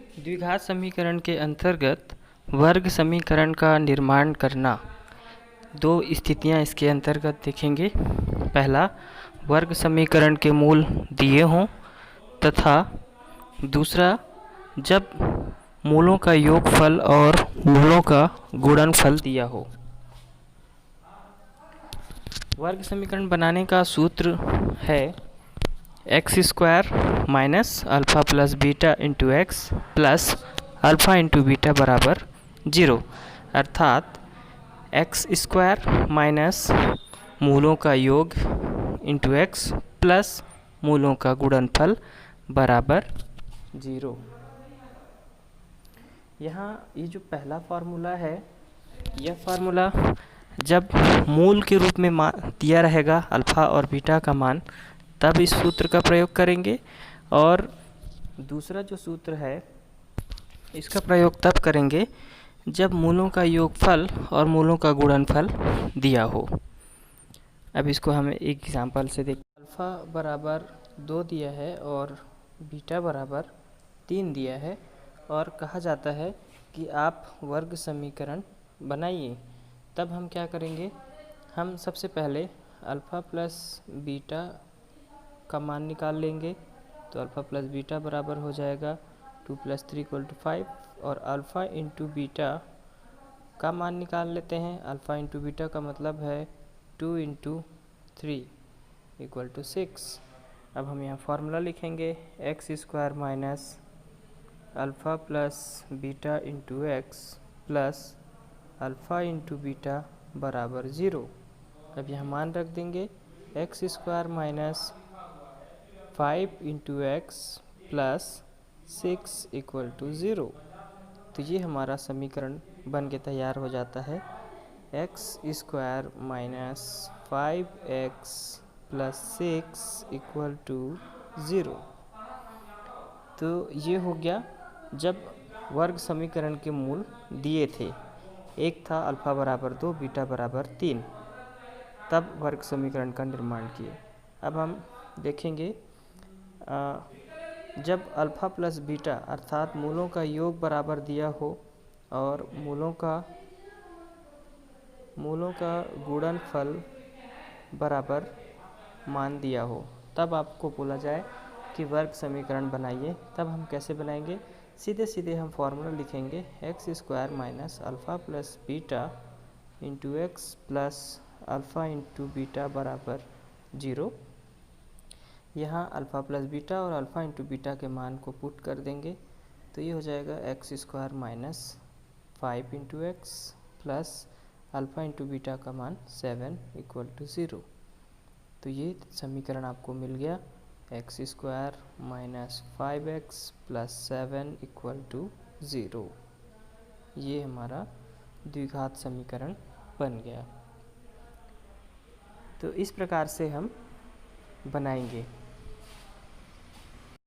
द्विघात समीकरण के अंतर्गत वर्ग समीकरण का निर्माण करना। दो स्थितियां इसके अंतर्गत देखेंगे। पहला, वर्ग समीकरण के मूल दिए हों, तथा दूसरा, जब मूलों का योगफल और मूलों का गुणनफल दिया हो। वर्ग समीकरण बनाने का सूत्र है x square minus alpha plus beta into x plus alpha into beta बराबर 0, अर्थात एक्स स्क्वायर माइनस मूलों का योग इंटू एक्स प्लस मूलों का गुणनफल बराबर 0। यहाँ ये जो पहला फार्मूला है, यह फार्मूला जब मूल के रूप में दिया रहेगा अल्फ़ा और बीटा का मान, तब इस सूत्र का प्रयोग करेंगे, और दूसरा जो सूत्र है इसका प्रयोग तब करेंगे जब मूलों का योगफल और मूलों का गुणनफल दिया हो। अब इसको हम एक एग्जांपल से देखें। अल्फ़ा बराबर 2 दिया है और बीटा बराबर 3 दिया है, और कहा जाता है कि आप वर्ग समीकरण बनाइए। तब हम क्या करेंगे, हम सबसे पहले अल्फ़ा प्लस बीटा का मान निकाल लेंगे। तो अल्फ़ा प्लस बीटा बराबर हो जाएगा 2 + 3 = 5, और अल्फ़ा इंटू बीटा का मान निकाल लेते हैं। अल्फ़ा इंटू बीटा का मतलब है 2 × 3 = 6। अब हम यहाँ फार्मूला लिखेंगे x square minus alpha plus beta into x plus alpha into beta बराबर 0। अब यहाँ मान रख देंगे x square minus 5 × x plus 6 = 0। तो ये हमारा समीकरण बन के तैयार हो जाता है x square minus 5x plus 6 = 0। तो ये हो गया जब वर्ग समीकरण के मूल दिए थे। एक था अल्फ़ा बराबर 2, बीटा बराबर 3, तब वर्ग समीकरण का निर्माण किए। अब हम देखेंगे जब अल्फ़ा प्लस बीटा अर्थात मूलों का योग बराबर दिया हो और मूलों का गुणनफल बराबर मान दिया हो, तब आपको बोला जाए कि वर्ग समीकरण बनाइए। तब हम कैसे बनाएंगे, सीधे सीधे हम फार्मूला लिखेंगे x square minus alpha plus beta into x plus alpha into beta बराबर 0। यहाँ अल्फ़ा प्लस बीटा और अल्फ़ा इंटू बीटा के मान को पुट कर देंगे। तो ये हो जाएगा x square minus 5 × x plus alpha into beta का मान 7 = 0। तो ये समीकरण आपको मिल गया x square minus 5x plus 7 = 0। ये हमारा द्विघात समीकरण बन गया। तो इस प्रकार से हम बनाएंगे।